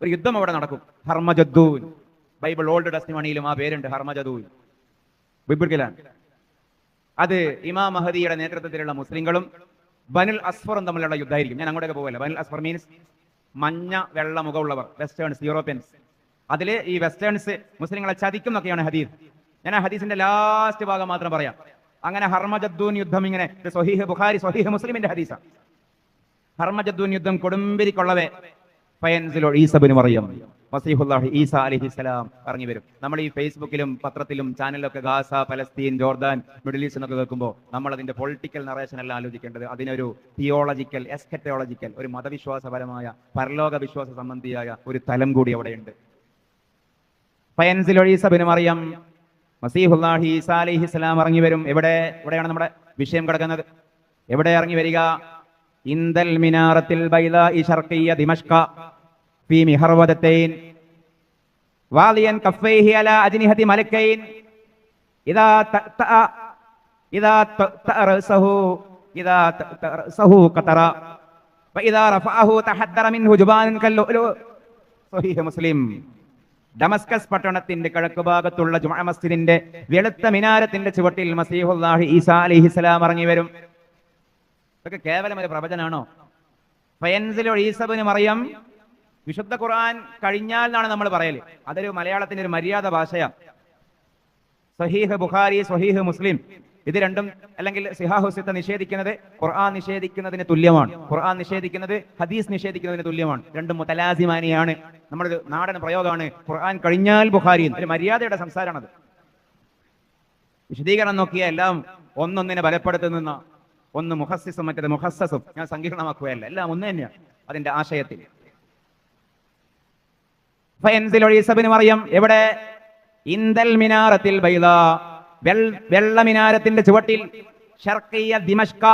ഒരു യുദ്ധം അവിടെ നടക്കും. ഹർമജദ്ദൂൻ, ബൈബിൾ ഓൾഡ് ടെസ്റ്റിമണിയിലും ആ പേരുണ്ട്, ഹർമജദ്ദൂൻ. ബിബ്ലിക്കലാണ്. അത് ഇമാം മഹദിയുടെ നേതൃത്വത്തിലുള്ള മുസ്ലിങ്ങളും ബനുൽ അസ്ഫറും തമ്മിലുള്ള യുദ്ധമായിരിക്കും. ഞാൻ അങ്ങോട്ടൊക്കെ പോകല്ല. ബനുൽ അസ്ഫർ മീൻസ് മഞ്ഞ വെള്ള മുഖമുള്ളവർ, വെസ്റ്റേൺസ്, യൂറോപ്യൻസ്. അതിൽ ഈ വെസ്റ്റേൺസ് മുസ്ലിങ്ങളെ ചതിക്കും എന്നൊക്കെയാണ് ഹദീസ്. ഞാൻ ആ ഹദീസിന്റെ ലാസ്റ്റ് ഭാഗം മാത്രം പറയാം. അങ്ങനെ ഹർമജദ്ദൂൻ യുദ്ധം ഇങ്ങനെ സ്വഹീഹ് ബുഖാരി സ്വഹീഹ് മുസ്ലിമിന്റെ ഹദീസാണ്. ഹർമജദ്ദൂൻ യുദ്ധം കൊടുമ്പിരിക്കൊള്ളവേ ഫയൻസിലോ ഈസ ഇബ്നു മറിയം മസീഹുല്ലാഹി ഈസ അലൈഹിസ്സലാം ഇറങ്ങി വരും. നമ്മൾ ഈ ഫേസ്ബുക്കിലും പത്രത്തിലും ചാനലിലൊക്കെ Gaza, Palestine, Jordan, Middle East എന്നൊക്കെ കേൾക്കുമ്പോൾ നമ്മൾ അതിന്റെ പൊളിറ്റിക്കൽ നറേഷൻ അല്ല ആലോചിക്കേണ്ടത്. അതിനൊരു തിയോളജിക്കൽ, എസ്കറ്റോളജിക്കൽ, ഒരു മതവിശ്വാസപരമായ, പരലോക വിശ്വാസ സംബന്ധിയായ ഒരു തലം കൂടി അവിടെയുണ്ട്. ഫയൻസിലോ ഈസ ഇബ്നു മറിയം മസീഹുല്ലാഹി ഈസ അലൈഹിസ്സലാം ഇറങ്ങി വരും. എവിടെയാണ് നമ്മുടെ വിഷയം കിടക്കുന്നത്? എവിടെ ഇറങ്ങി വരിക? ഇന്ദൽ മിനാറത്തിൽ ബൈദാഇ ശർഖിയ്യ ദിമഷ്ക ഫീ മിഹർവദതൈൻ വാലിയൻ കഫൈഹി അലാ അജ്നിഹതി മലക്കൈൻ ഇദാ റഅസഹു ഖതറ വഇദാ റഫഅഹു തഹദ്ദറ മിൻഹു ജുബാനുൻ കല്ലുലു. സ്വഹീഹ് മുസ്ലിം. ഡമസ്കസ് പട്ടണത്തിന്റെ കിഴക്ക് ഭാഗത്തുള്ള ജുമുഅ മസ്ജിദിന്റെ വെളുത്ത മിനാരത്തിന്റെ ചുവട്ടിൽ മസീഹുല്ലാഹി ഈസാ അലൈഹിസ്സലാം ഇറങ്ങി വരും. ഇതൊക്കെ കേവലം ഒരു പ്രവചനാണോ? ഫയൻസിലോ ഈസ ഇബ്നു മറിയം വിശുദ്ധ ഖുർആൻ കഴിഞ്ഞാൽ എന്നാണ് നമ്മൾ പറയല്. അതൊരു മലയാളത്തിന്റെ ഒരു മര്യാദ ഭാഷയാണ്. സ്വഹീഹ് ബുഖാരി, സ്വഹീഹ് മുസ്ലിം, ഇത് രണ്ടും അല്ലെങ്കിൽ സിഹാഹു സിത്ത നിഷേധിക്കുന്നത് ഖുർആൻ നിഷേധിക്കുന്നതിന് തുല്യമാണ്. ഖുർആൻ നിഷേധിക്കുന്നത് ഹദീസ് നിഷേധിക്കുന്നതിന് തുല്യമാണ്. രണ്ടും മുതലാസിമാനിയാണ്. നമ്മുടെ നാടൻ പ്രയോഗമാണ് ഖുർആൻ കഴിഞ്ഞാൽ ബുഖാരി. ഒരു മര്യാദയുടെ സംസാരമാണത്. വിശദീകരണം നോക്കിയാൽ എല്ലാം ഒന്നൊന്നിനെ ബലപ്പെടുത്തുന്ന, ഒന്ന് മുഹസ്സിസും മറ്റേത് മുഹസ്സസും. ഞാൻ സങ്കീർണമാക്കുകയല്ല, എല്ലാം ഒന്ന് തന്നെയാണ് അതിന്റെ ആശയത്തിൽ. ഫയൻസിലോ ഈസ ഇബ്നു മറിയം എവിടെ? ഇന്ദൽ മിനാറത്തിൽ ബൈദാ, വെള്ള മിനാരത്തിന്റെ ചുവട്ടിൽ, ശർഖിയ്യ ദിമഷ്ക,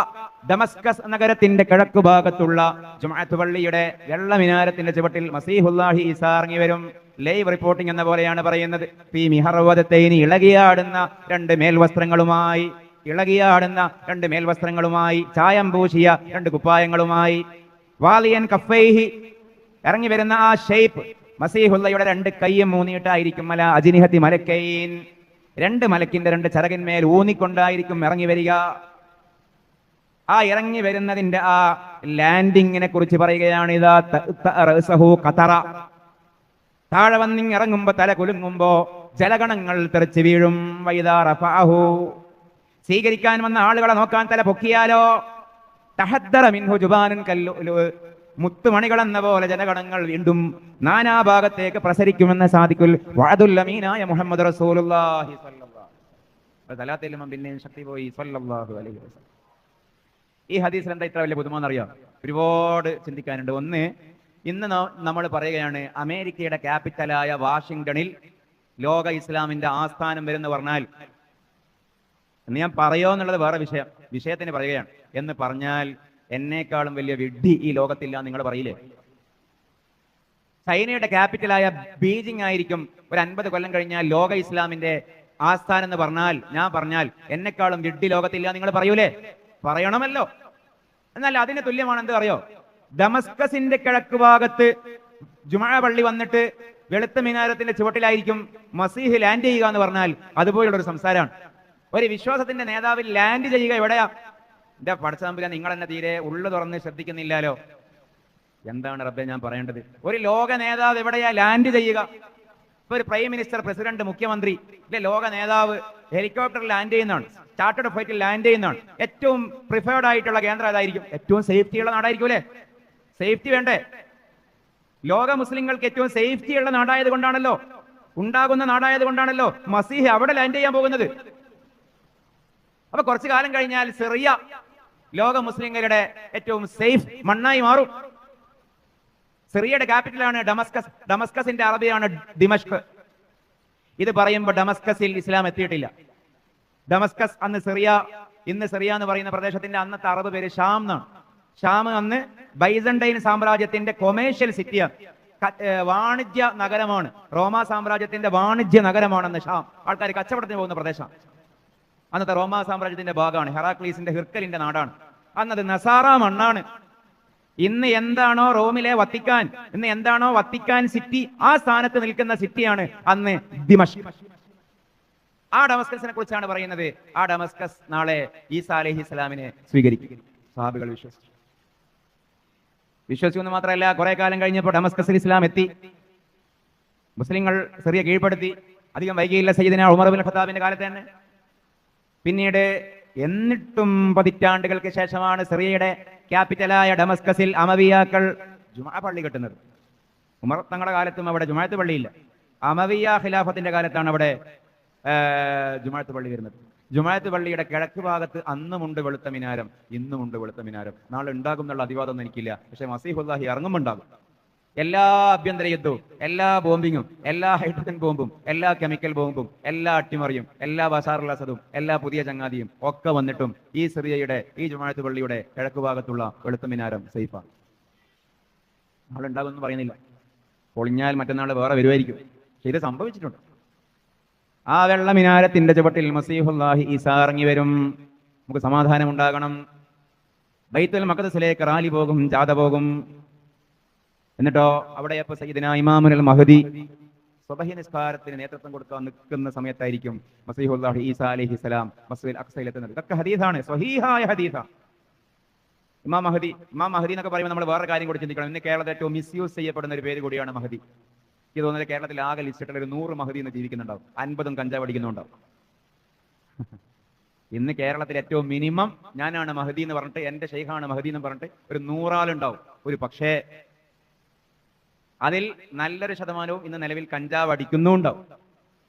ദമസ്കസ് നഗരത്തിന്റെ കിഴക്ക് ഭാഗത്തുള്ള ജുമുഅത്ത് പള്ളിയുടെ വെള്ള മിനാരത്തിന്റെ ചുവട്ടിൽ മസീഹുല്ലാഹി ഈസ ഇറങ്ങി വരും. ലൈവ് റിപ്പോർട്ടിംഗ് എന്ന പോലെയാണ് പറയുന്നത്. ഫീ മിഹർവദതൈനി, ഇളകിയാടുന്ന രണ്ട് മേൽവസ്ത്രങ്ങളുമായി, ചായം പൂശിയ രണ്ട് കുപ്പായങ്ങളുമായി, വാലിയൻ കഫൈഹി, ഇറങ്ങി വരുന്ന ആ ഷേപ്പ് മസീഹുല്ലയുടെ രണ്ട് കൈയും ഊന്നിയിട്ടായിരിക്കും. അല അജ്നിഹതി മലക്കൈൻ, രണ്ട് മലക്കിന്റെ രണ്ട് ചിറകിന്മേൽ ഊന്നിക്കൊണ്ടായിരിക്കും ഇറങ്ങി വരിക. ആ ഇറങ്ങി വരുന്നതിന്റെ ആ ലാൻഡിങ്ങിനെ കുറിച്ച് പറയുകയാണ്. ഇദാ റഅസഹു ഖതറ, താഴെ വന്നിങ് ഇറങ്ങുമ്പോ, തല കുലുങ്ങുമ്പോ ജലഗണങ്ങൾ തെറിച്ച് വീഴും. വൈദാ റഫഅഹു, സ്വീകരിക്കാൻ വന്ന ആളുകളെ നോക്കാൻ തല പൊക്കിയാലോ, തഹദ്ദറ മിൻഹു ജുബാനുൻ കല്ലുലു, മുത്തുമണികൾ എന്ന പോലെ ജനഗണങ്ങൾ വീണ്ടും നാനാഭാഗത്തേക്ക് പ്രസരിക്കുമെന്ന് സാധിക്കുൽ വഅദുൽ അമീനായ മുഹമ്മദ് റസൂലുള്ളാഹി സ്വല്ലല്ലാഹു അലൈഹി വസല്ലം. പിന്നെ ശക്തി പോയി സ്വല്ലല്ലാഹു അലൈഹി വസല്ലം. ഈ ഹദീസിൽ എന്താ ഇത്ര വലിയ പുതുമയെന്നറിയാം? ഒരുപാട് ചിന്തിക്കാനുണ്ട്. ഒന്ന്, ഇന്ന് നമ്മൾ പറയുകയാണ് അമേരിക്കയുടെ ക്യാപിറ്റലായ വാഷിംഗ്ടണിൽ ലോക ഇസ്ലാമിന്റെ ആസ്ഥാനം വരുന്ന പറഞ്ഞാൽ, എന്ന് ഞാൻ പറയോ എന്നുള്ളത് വേറെ വിഷയത്തിന് പറയുകയാണ്. എന്ന് പറഞ്ഞാൽ എന്നേക്കാളും വലിയ വിഡ്ഢി ഈ ലോകത്തില്ല നിങ്ങൾ പറയില്ലേ? ചൈനയുടെ ക്യാപിറ്റലായ ബീജിംഗ് ആയിരിക്കും ഒരു 50 കൊല്ലം കഴിഞ്ഞാൽ ലോക ഇസ്ലാമിന്റെ ആസ്ഥാനം എന്ന് പറഞ്ഞാൽ എന്നെക്കാളും വിഡ്ഢി ലോകത്തില്ല നിങ്ങൾ പറയൂലേ? പറയണമല്ലോ. എന്നാൽ അതിന് തുല്യമാണ് എന്ത് അറിയോ? ദമസ്കസിന്റെ കിഴക്ക് ഭാഗത്ത് ജുമുഅ പള്ളി വന്നിട്ട് വെളുത്ത മിനാരത്തിന്റെ ചുവട്ടിലായിരിക്കും മസീഹ് ലാൻഡ് ചെയ്യുക എന്ന് പറഞ്ഞാൽ അതുപോലുള്ള ഒരു സംസാരമാണ്. ഒരു വിശ്വാസത്തിന്റെ നേതാവിൽ ലാൻഡ് ചെയ്യുക എവിടെയാ? എന്റെ പടച്ചതമ്പുരാൻ, നിങ്ങൾ എന്നെ തീരെ ഉള്ളു തുറന്ന് ശ്രദ്ധിക്കുന്നില്ലല്ലോ. എന്താണ് റബ്ബേ ഞാൻ പറയേണ്ടത്? ഒരു ലോക നേതാവ് എവിടെയാ ലാൻഡ് ചെയ്യുക? ഇപ്പൊ ഒരു പ്രൈം മിനിസ്റ്റർ, പ്രസിഡന്റ്, മുഖ്യമന്ത്രി, ഇല്ലെ ലോക നേതാവ് ഹെലികോപ്റ്ററിൽ ലാൻഡ് ചെയ്യുന്നതാണ്, ചാർട്ടേഡ് ഫ്ലൈറ്റിൽ ലാൻഡ് ചെയ്യുന്നതാണ്. ഏറ്റവും പ്രിഫേർഡ് ആയിട്ടുള്ള കേന്ദ്രം അതായിരിക്കും. ഏറ്റവും സേഫ്റ്റിയുള്ള നാടായിരിക്കും അല്ലെ? സേഫ്റ്റി വേണ്ടേ? ലോക മുസ്ലിങ്ങൾക്ക് ഏറ്റവും സേഫ്റ്റിയുള്ള നാടായത് കൊണ്ടാണല്ലോ, ഉണ്ടാകുന്ന നാടായത് കൊണ്ടാണല്ലോ മസീഹ് അവിടെ ലാൻഡ് ചെയ്യാൻ പോകുന്നത്. അപ്പൊ കുറച്ചു കാലം കഴിഞ്ഞാൽ സിറിയ ലോക മുസ്ലിങ്ങളുടെ ഏറ്റവും സേഫ് മണ്ണായി മാറും. സിറിയയുടെ ക്യാപിറ്റലാണ് ഡമസ്കസ്. ഡമസ്കസിന്റെ അറബിയാണ് ദിമഷ്ക്. ഇത് പറയുമ്പോൾ ഡമസ്കസിൽ ഇസ്ലാം എത്തിയിട്ടില്ല. ഡമസ്കസ് അന്ന് സിറിയ, ഇന്ന് സിറിയ എന്ന് പറയുന്ന പ്രദേശത്തിന്റെ അന്നത്തെ അറബ് പേര് ഷാം എന്നാണ്. ഷാം അന്ന് ബൈസന്റൈൻ സാമ്രാജ്യത്തിന്റെ കൊമേഴ്ഷ്യൽ സിറ്റിയാണ്, വാണിജ്യ നഗരമാണ്. റോമാ സാമ്രാജ്യത്തിന്റെ വാണിജ്യ നഗരമാണെന്ന് ഷാം. ആൾക്കാർ കച്ചവടത്തിന് പോകുന്ന പ്രദേശമാണ്. അന്നത്തെ റോമാ സാമ്രാജ്യത്തിന്റെ ഭാഗമാണ്. ഹെറാക്ലീസിന്റെ ഹിർക്കലിന്റെ നാടാണ്. അന്നത് നസാറ മണ്ണാണ്. ഇന്ന് എന്താണോ റോമിലെ വത്തിക്കാൻ, ഇന്ന് എന്താണോ വത്തിക്കാൻ സിറ്റി, ആ സ്ഥാനത്ത് നിൽക്കുന്ന സിറ്റിയാണ് അന്ന് ദിമഷ്ക്. ആ ഡമസ്കസിനെ കുറിച്ചാണ് പറയുന്നത്. ആ ഡമസ്കസ് നാളെ ഈസാ അലൈഹിസ്സലാമിനെ സ്വീകരിക്കും. സഹാബികൾ വിശ്വസിക്കുന്നു മാത്രമല്ല, കുറെ കാലം കഴിഞ്ഞപ്പോൾ ഡമസ്കസിൽ ഇസ്ലാം എത്തി. മുസ്ലിങ്ങൾ സിറിയ കീഴ്പ്പെടുത്തി. അധികം വൈകിയില്ല, സയ്യിദന ഉമർ ഇബ്നുൽ ഖത്താബിന്റെ കാലത്ത് തന്നെ. പിന്നീട് എന്നിട്ടും പതിറ്റാണ്ടുകൾക്ക് ശേഷമാണ് സിറിയയുടെ ക്യാപിറ്റലായ ഡമസ്കസിൽ അമവിയാക്കൾ ജുമാ പള്ളി കെട്ടുന്നത്. ഉമർ തങ്ങളുടെ കാലത്തും അവിടെ ജുമാഅത്ത് പള്ളിയില്ല. അമവിയ ഖിലാഫത്തിന്റെ കാലത്താണ് അവിടെ ജുമാഅത്ത് പള്ളി വരുന്നത്. ജുമാഅത്ത് പള്ളിയുടെ കിഴക്ക് ഭാഗത്ത് അന്നുമുണ്ട് വെളുത്ത മിനാരം, ഇന്നുമുണ്ട് വെളുത്ത മിനാരം. നാളെ ഉണ്ടാകും എന്നുള്ള അതിവാദമൊന്നും എനിക്കില്ല. പക്ഷെ മസീഹുല്ലാഹി ഇറങ്ങുമ്പോൾ ഉണ്ടാകും. എല്ലാ ആഭ്യന്തര യുദ്ധവും, എല്ലാ ബോംബിങ്ങും, എല്ലാ ഹൈഡ്രജൻ ബോംബും, എല്ലാ കെമിക്കൽ ബോംബും, എല്ലാ അട്ടിമറിയും, എല്ലാ ബഷാറുൽ അസദും, എല്ലാ പുതിയ ചങ്ങാതിയും ഒക്കെ വന്നിട്ടും ഈ സിറിയയുടെ, ഈ ജുമാഅത്ത് പള്ളിയുടെ കിഴക്ക് ഭാഗത്തുള്ള വെളുത്ത മിനാരം സേഫാണ്. നാളെ ഉണ്ടാകുമെന്ന് പറയുന്നില്ല. പൊളിഞ്ഞാൽ മറ്റന്നാൾ വേറെ വരുമായിരിക്കും. പക്ഷെ ഇത് സംഭവിച്ചിട്ടുണ്ട്. ആ വെള്ള മിനാരത്തിന്റെ ചുവട്ടിൽ മസീഹുല്ലാഹി ഈസാ ഇറങ്ങി വരും. നമുക്ക് സമാധാനം ഉണ്ടാകണം. ബൈത്തുൽ മഖ്ദസിലേക്ക് റാലി പോകും, ജാഥ പോകും. എന്നിട്ടോ അവിടെ സയ്യിദന ഇമാമുൽ മഹ്ദി സുബ്ഹി നിസ്കാരത്തിന് നേതൃത്വം കൊടുക്കാൻ നിൽക്കുന്ന സമയത്തായിരിക്കും മസീഹുല്ലാഹി ഈസാ അലൈഹിസ്സലാം മസ്ജിദുൽ അഖ്സയിൽ എത്തുന്നത്. ഇതൊക്കെ ഹദീസാണ്, സ്വഹീഹായ ഹദീസാണ്. ഇമാം മഹദി എന്നൊക്കെ പറയുമ്പോൾ നമ്മൾ വേറെ കാര്യം കൂടി ചിന്തിക്കണം. ഇന്ന് കേരളത്തിൽ ഏറ്റവും മിസ്യൂസ് ചെയ്യപ്പെടുന്ന ഒരു പേര് കൂടിയാണ് മഹദി. എനിക്ക് തോന്നുന്നത് കേരളത്തിൽ ആകെ ലിസ്റ്റിട്ടുള്ള ഒരു 100 മഹദി എന്ന് ജീവിക്കുന്നുണ്ടാവും, 50 കഞ്ചാവ് അടിക്കുന്നുണ്ടാവും. ഇന്ന് കേരളത്തിൽ ഏറ്റവും മിനിമം ഞാനാണ് മഹദി എന്ന് പറഞ്ഞിട്ട്, എന്റെ ഷെയ്ഖാണ് മഹദി എന്ന് പറഞ്ഞിട്ട് ഒരു 100 ആളുണ്ടാവും. ഒരു പക്ഷേ അതിൽ നല്ലൊരു ശതമാനവും ഇന്ന് നിലവിൽ കഞ്ചാവ് അടിക്കുന്നുണ്ടാവും.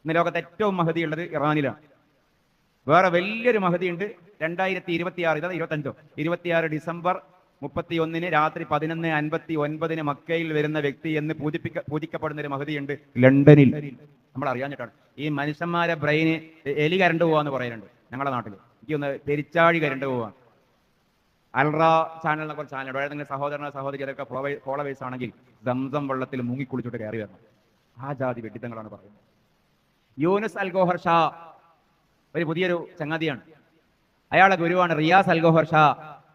ഇന്ന് ലോകത്ത് ഏറ്റവും മഹദി ഉള്ളത് ഇറാനിലാണ്. വേറെ വലിയൊരു മഹദി ഉണ്ട്. 2026 26 ഡിസംബർ 31 രാത്രി 11:59 മക്കയിൽ വരുന്ന വ്യക്തി എന്ന് പൂജിക്കപ്പെടുന്ന ഒരു മഹദി ഉണ്ട് ലണ്ടനിൽ. നമ്മൾ അറിയാഞ്ഞിട്ടാണ്. ഈ മനുഷ്യന്മാരെ ബ്രെയിന് എലി കരണ്ട് പോവാന്ന് പറയുന്നുണ്ട് ഞങ്ങളുടെ നാട്ടിൽ. എനിക്കൊന്ന് പെരിച്ചാഴി കരണ്ട് പോവാൻ. അൽറ ചാനലിനെ കുറച്ച് ചാനലുണ്ട്. ഏതെങ്കിലും സഹോദരനോ സഹോദരി അതൊക്കെ ഫോളോവേഴ്സ് ആണെങ്കിൽ സംസം വെള്ളത്തിൽ മുങ്ങിക്കുളിച്ചിട്ട് കയറി വരണം. ആ ജാതി വെട്ടിത്തങ്ങളാണ് പറയുന്നത്. യൂനുസ് അൽ ഗോഹർ ഷാ ഒരു പുതിയൊരു ചങ്ങാതിയാണ്. അയാളെ ഗുരുവാണ് റിയാസ് അൽ ഗോഹർ ഷാ.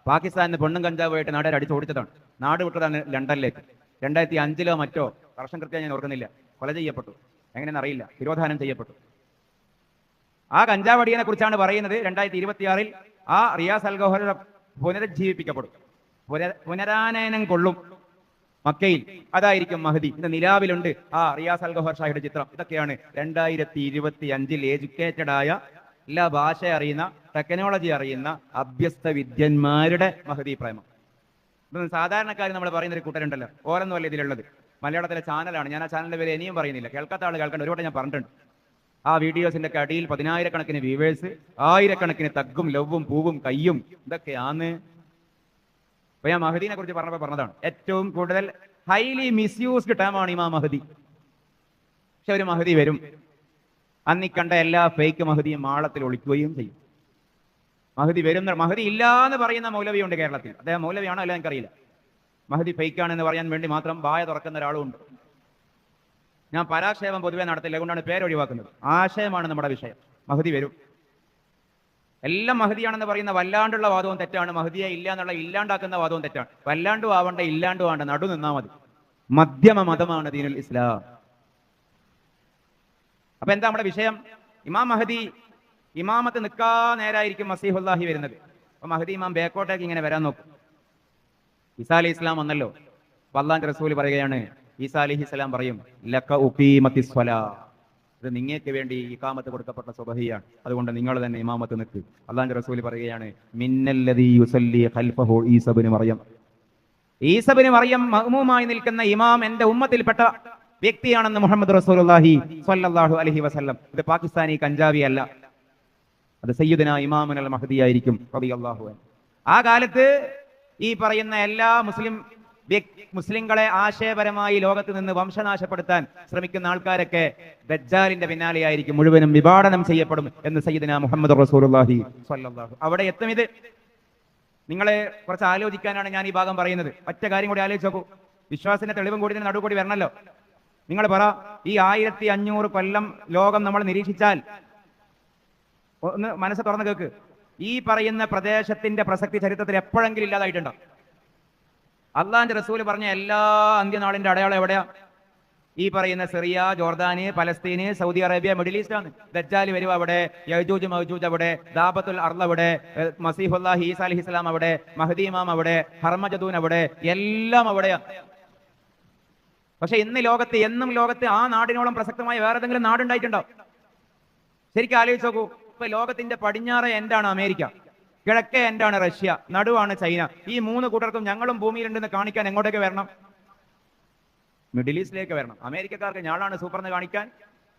പാകിസ്ഥാനിന് പെണ്ണും കഞ്ചാവുമായിട്ട് നാട്ടുകാർ അടിച്ചോടിച്ചതാണ്. നാട് വിട്ടതാണ് ലണ്ടനിലേക്ക്. 2005 മറ്റോ, വർഷം കൃത്യം ഞാൻ ഓർക്കുന്നില്ല, കൊല ചെയ്യപ്പെട്ടു. എങ്ങനെയെന്ന് അറിയില്ല, തിരോധാനം ചെയ്യപ്പെട്ടു. ആ കഞ്ചാവ് അടിയനെ കുറിച്ചാണ് പറയുന്നത്. 2026 ആ റിയാസ് അൽ ഗോഹർ പുനരുജ്ജീവിപ്പിക്കപ്പെടും, പുനരാനയനം കൊള്ളും മക്കയിൽ. അതായിരിക്കും മഹദി. ഇത് നിലാവിലുണ്ട് ആ റിയാസ് അൽ ഗോഹർ ഷായുടെ ചിത്രം. ഇതൊക്കെയാണ് 2025 എഡ്യൂക്കേറ്റഡ് ആയ, എല്ലാ ഭാഷ അറിയുന്ന, ടെക്നോളജി അറിയുന്ന അഭ്യസ്ത വിദ്യന്മാരുടെ മഹദി പ്രേമം. ഇതൊന്നും സാധാരണക്കാർ നമ്മൾ പറയുന്ന ഒരു കൂട്ടരുണ്ടല്ലോ, ഓരോന്നുമല്ല ഇതിലുള്ളത്. മലയാളത്തിലെ ചാനലാണ്. ഞാൻ ആ ചാനലിന്റെ പേര് ഇനിയും പറയുന്നില്ല, കേൾക്കാത്ത ആൾ കേൾക്കേണ്ട. ഒരുപാട് ഞാൻ പറഞ്ഞിട്ടുണ്ട്. ആ വീഡിയോസിന്റെ ഒക്കെ അടിയിൽ 10,000 വ്യൂവേഴ്സ്, 1000 തഗ്ഗും ലവും പൂവും കയ്യും. ഇതൊക്കെയാണ്. അപ്പൊ ഞാൻ മഹദീനെ കുറിച്ച് പറഞ്ഞതാണ്. ഏറ്റവും കൂടുതൽ ഹൈലി മിസ്യൂസ്ഡ് ടേമാണ് ഇമാം മഹദി. പക്ഷെ ഒരു മഹദി വരും. അന്നിക്കണ്ട എല്ലാ ഫേക്ക് മഹദിയും മാളത്തിൽ ഒളിക്കുകയും ചെയ്യും. മഹദി വരും. മഹദി ഇല്ല എന്ന് പറയുന്ന മൗലവിയുണ്ട് കേരളത്തിൽ. അദ്ദേഹം മൗലവിയാണോ അല്ല എനിക്കറിയില്ല. മഹദി ഫേക്കാണെന്ന് പറയാൻ വേണ്ടി മാത്രം വായ തുറക്കുന്ന ഒരാളുമുണ്ട്. ഞാൻ പരാക്ഷേപം പൊതുവെ നടത്തില്ല, അതുകൊണ്ടാണ് പേരൊഴിവാക്കുന്നത്. ആശയമാണ് നമ്മുടെ വിഷയം. മഹദി വരും. എല്ലാം മഹദിയാണെന്ന് പറയുന്ന വല്ലാണ്ടുള്ള വാദവും തെറ്റാണ്. മഹദിയെ ഇല്ല എന്നുള്ള ഇല്ലാണ്ടാക്കുന്ന വാദവും തെറ്റാണ്. വല്ലാണ്ടും ആവണ്ട, ഇല്ലാണ്ടും ആവണ്ട, നടു നിന്നാ മതി. മധ്യമ മതമാണ് ദീനുൽ ഇസ്ലാം. അപ്പൊ എന്താ നമ്മുടെ വിഷയം? ഇമാം മഹദി ഇമാമത്ത് നിൽക്കാ നേരായിരിക്കും മസീഹുല്ലാഹി വരുന്നത്. അപ്പൊ മഹദി ഇമാം ബേക്കോട്ടേക്ക് ഇങ്ങനെ വരാൻ നോക്കും. ഈസാ അലൈഹി ഇസ്ലാം വന്നല്ലോ. അല്ലാഹുവിന്റെ റസൂൽ പറയുകയാണ്, ഈസാ അലൈഹി ഇസ്ലാം പറയും, ലക ഉഖീമത്തിസ് സ്വലാ, ഇത് നിങ്ങൾക്ക് വേണ്ടി ഇഖാമത്ത് കൊടുക്കപ്പെട്ട സുബ്ഹിയാണ്, അതുകൊണ്ട് നിങ്ങൾ തന്നെ ഇമാമത്ത് നിൽക്ക്. അല്ലാഹുവിന്റെ റസൂൽ പറയുകയാണ്, മിന്നല്ലദീ യുസല്ലി ഖൽഫഹു ഈസാ ഇബ്നു മറിയം, ഈസാ ഇബ്നു മറിയം മഅ്മൂമായി നിൽക്കുന്ന ഇമാം എന്റെ ഉമ്മത്തിൽപ്പെട്ട വ്യക്തിയാണെന്ന് മുഹമ്മദ് റസൂലുള്ളാഹി സ്വല്ലല്ലാഹു അലൈഹി വസല്ലം. ഇത് പാകിസ്ഥാനി കഞ്ചാവി അല്ല, അത് സയ്യിദുനാ ഇമാമുൽ മഹ്ദി ആയിരിക്കും റളിയല്ലാഹു അൻഹു. ആ കാലത്ത് ഈ പറയുന്ന എല്ലാ മുസ്ലിങ്ങളെ ആശയപരമായി ലോകത്ത് നിന്ന് വംശനാശപ്പെടുത്താൻ ശ്രമിക്കുന്ന ആൾക്കാരൊക്കെ ദജ്ജാലിന്റെ പിന്നാലെയായിരിക്കും, മുഴുവനും വിഭാടനം ചെയ്യപ്പെടും എന്ന് സയ്യിദുനാ മുഹമ്മദ് റസൂലുള്ളാഹി സ്വല്ലല്ലാഹു. അവിടെ എത്തും ഇത്. നിങ്ങളെ കുറച്ച് ആലോചിക്കാനാണ് ഞാൻ ഈ ഭാഗം പറയുന്നത്. ഒറ്റ കാര്യം കൂടി ആലോചിച്ച് നോക്കൂ. വിശ്വാസത്തിന്റെ തെളിവും കൂടി നടുകൂടി വരണല്ലോ. നിങ്ങൾ പറ, ഈ 1500 കൊല്ലം ലോകം നമ്മൾ നിരീക്ഷിച്ചാൽ, ഒന്ന് മനസ്സ് തുറന്ന് കേൾക്ക്, ഈ പറയുന്ന പ്രദേശത്തിന്റെ പ്രസക്തി ചരിത്രത്തിൽ എപ്പോഴെങ്കിലും ഇല്ലാതായിട്ടുണ്ടോ? അള്ളാന്റെ റസൂല് പറഞ്ഞ എല്ലാ അന്ത്യനാളിന്റെ അടയാളം എവിടെയാ? ഈ പറയുന്ന സിറിയ, ജോർദാന്, പലസ്തീന്, സൗദി അറേബ്യ, മിഡിൽ ഈസ്റ്റ് ആണ്. ദജ്ജാൽ വരും അവിടെ, യജൂജ് മൗജൂജ് അവിടെ, ദാബത്തുൽ അർള് അവിടെ, മസീഹുല്ലാഹി ഈസാ അലൈഹിസ്സലാം അവിടെ, മഹ്ദി ഇമാം അവിടെ, ഹർമജദൂൻ അവിടെ, എല്ലാം അവിടെയാണ്. പക്ഷെ ഇന്ന് ലോകത്ത്, എന്നും ലോകത്ത് ആ നാടിനോളം പ്രസക്തമായ വേറെ ഏതെങ്കിലും നാടുണ്ടായിട്ടുണ്ടോ? ശരിക്കും ആലോചിച്ച് നോക്കൂ. ഇപ്പൊ ലോകത്തിന്റെ പടിഞ്ഞാറ് എന്താണ് അമേരിക്ക, കിഴക്കേ എന്താണ് റഷ്യ, നടുവാണ് ചൈന. ഈ മൂന്ന് കൂട്ടർക്കും ഞങ്ങളും ഭൂമിയിലുണ്ടെന്ന് കാണിക്കാൻ എങ്ങോട്ടേക്ക് വരണം? മിഡിൽ ഈസ്റ്റിലേക്ക് വരണം. അമേരിക്കക്കാർക്ക് ഞാളാണ് സൂപ്പർന്ന് കാണിക്കാൻ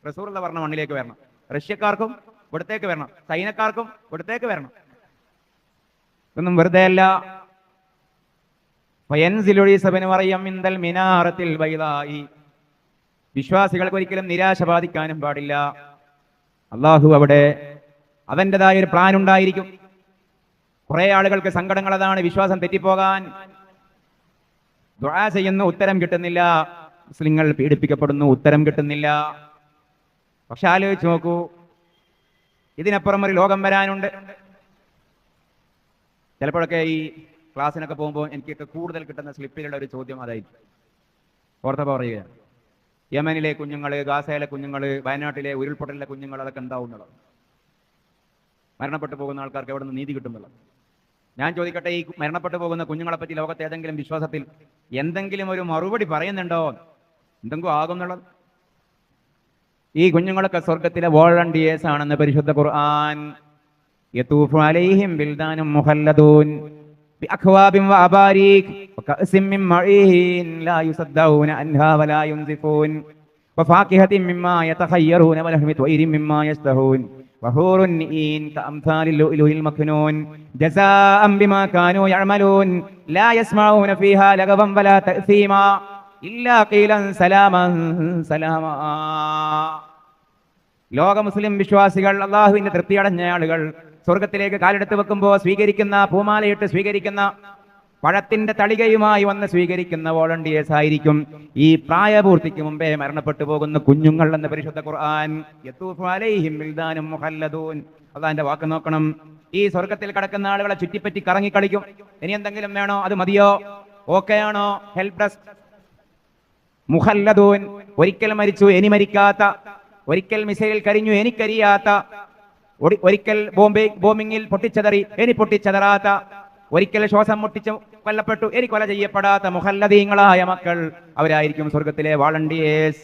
റസൂലുള്ള പറഞ്ഞ മണ്ണിലേക്ക് വരണം. റഷ്യക്കാർക്കും ഇവിടത്തേക്ക് വരണം. ചൈനക്കാർക്കും ഇവിടത്തേക്ക് വരണം. ഇതൊന്നും വെറുതെ അല്ല. വിശ്വാസികൾക്ക് ഒരിക്കലും നിരാശ ബാധിക്കാനും പാടില്ല. അള്ളാഹു അവിടെ അവന്റേതായ ഒരു പ്ലാൻ ഉണ്ടായിരിക്കും. കുറെ ആളുകൾക്ക് സങ്കടങ്ങൾ അതാണ്, വിശ്വാസം തെറ്റിപ്പോകാൻ. ദുആ ചെയ്യുന്നു, ഉത്തരം കിട്ടുന്നില്ല. മുസ്ലിങ്ങൾ പീഡിപ്പിക്കപ്പെടുന്നു, ഉത്തരം കിട്ടുന്നില്ല. പക്ഷെ ആലോചിച്ച് നോക്കൂ, ഇതിനപ്പുറം ഒരു ലോകം വരാനുണ്ട്. ചിലപ്പോഴൊക്കെ ഈ ക്ലാസ്സിനൊക്കെ പോകുമ്പോൾ എനിക്കൊക്കെ കൂടുതൽ കിട്ടുന്ന സ്ലിപ്പിലുള്ള ഒരു ചോദ്യം അതായിരിക്കും. ഓർത്തപ്പോ പറയുകയാണ്, യമനിലെ കുഞ്ഞുങ്ങൾ, ഗാസയിലെ കുഞ്ഞുങ്ങൾ, വയനാട്ടിലെ ഉരുൾപൊട്ടലിലെ കുഞ്ഞുങ്ങൾ, അതൊക്കെ എന്താവുന്നുള്ളത്, മരണപ്പെട്ടു പോകുന്ന ആൾക്കാർക്ക് എവിടെ നിന്ന് നീതി കിട്ടുന്നുള്ളത്. ഞാൻ ചോദിക്കട്ടെ, ഈ മരണപ്പെട്ടു പോകുന്ന കുഞ്ഞുങ്ങളെ പറ്റി ലോകത്തെ ഏതെങ്കിലും വിശ്വാസത്തിൽ എന്തെങ്കിലും ഒരു മറുപടി പറയുന്നുണ്ടോ? എന്തെങ്കിലും ആകും എന്നുള്ളത്. ഈ കുഞ്ഞുങ്ങളൊക്കെ സ്വർഗത്തിലെ വോളണ്ടിയേഴ്സ് ആണെന്ന് പരിശുദ്ധ ഖുർആൻ. യതൂഫു അലൈഹിം ബിൽദാനും മുഖല്ലദൂൻ ബിഅഖ്വാബിൻ വഅബാരീക് വകഅസിൻ മിൻ മഈൻ ലാ യുസദ്ദഊന അൻഹാ വലാ യുൻസിഫൂൻ വഫാകിഹത്തിൻ മിമ്മാ യതഖയ്യറൂന വലഹ്മി ത്വയ്രിൻ മിമ്മാ യസ്തഹൂൻ വഹൂറുൻ ഈൻ കഅംസാലിൽ ലുഅ്ലുഇൽ മക്നൂൻ ജസാഅൻ ബിമാ കാനൂ യഅമലൂൻ ലാ യസ്മഊന ഫീഹാ ലഗവൻ വലാ തഅസീമാ ഇല്ലാ ഖീലൻ സലാമൻ സലാമാ. ലോക മുസ്ലിം വിശ്വാസികൾ, അള്ളാഹുവിന്റെ തൃപ്തിയടഞ്ഞ ആളുകൾ സ്വർഗത്തിലേക്ക് കാലെടുത്ത് വെക്കുമ്പോൾ സ്വീകരിക്കുന്ന, പൂമാലയിട്ട് സ്വീകരിക്കുന്ന, പഴത്തിന്റെ തളികയുമായി വന്ന് സ്വീകരിക്കുന്ന വോളണ്ടിയേഴ്സ് ആയിരിക്കും ഈ പ്രായപൂർത്തിക്ക് മുമ്പേ മരണപ്പെട്ടു പോകുന്ന കുഞ്ഞുങ്ങൾ എന്ന് പരിശുദ്ധ ഖുർആൻ. യതൂഫു അലൈഹിം ബിൽദാനും മുഖല്ലദൂൻ. അള്ളാഹിന്റെ വാക്ക് നോക്കണം. ഈ സ്വർഗത്തിൽ കിടക്കുന്ന ആളുകളെ ചുറ്റിപ്പറ്റി കറങ്ങി കളിക്കും. ഇനി എന്തെങ്കിലും വേണോ? അത് മതിയോ? ഓക്കെ ആണോ? Help desk. മുഖല്ലദൂൻ, ഒരിക്കൽ മരിച്ചു ഇനി മരിക്കാത്ത, ഒരിക്കൽ മിസൈൽ കരിഞ്ഞു എനിക്കരിയാത്ത, ഒരിക്കൽ ബോംബിങ്ങിൽ പൊട്ടിച്ചതറി ഇനി പൊട്ടിച്ചതറാത്ത, ഒരിക്കൽ ശ്വാസം മുട്ടിച്ച് കൊല്ലപ്പെട്ടു ഇനി കൊല ചെയ്യപ്പെടാത്ത മുഖല്ലദീങ്ങളായ മക്കൾ, അവരായിരിക്കും സ്വർഗത്തിലെ വാളണ്ടിയേഴ്സ്.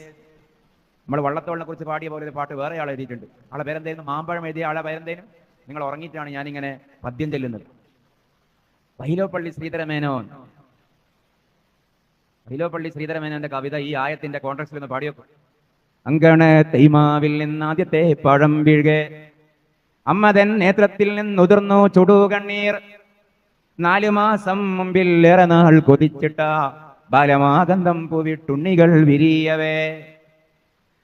നമ്മൾ വള്ളത്തോളിനെ കുറിച്ച് പാടിയ പോലെ ഒരു പാട്ട് വേറെ ആൾ എഴുതിയിട്ടുണ്ട്. ആളെ പേരെന്തേലും, മാമ്പഴം എഴുതിയ ആളെ പേരെന്തേലും. നിങ്ങൾ ഉറങ്ങിയിട്ടാണ് ഞാനിങ്ങനെ പദ്യം ചെല്ലുന്നത്. വൈലോപ്പള്ളി ശ്രീധരമേനോൻ. വൈലോപ്പള്ളി ശ്രീധരമേനോന്റെ കവിത ഈ ആയത്തിന്റെ കോൺട്രാക്സിൽ ഒന്ന് പാടിയോക്കും. അങ്കണ തൈമാവിൽ നിന്ന് ആദ്യത്തെ പഴം വീഴുകെ, അമ്മതൻ നേത്രത്തിൽ നിന്നുതിർന്നു ചുടുകണ്ണീർ, 4 മാസം മുമ്പിൽ ഏറെ നാൾ കൊതിച്ചിട്ട ബാലമാകന്ധം പൂവിട്ടുണ്ണികൾ വിരിയവേ,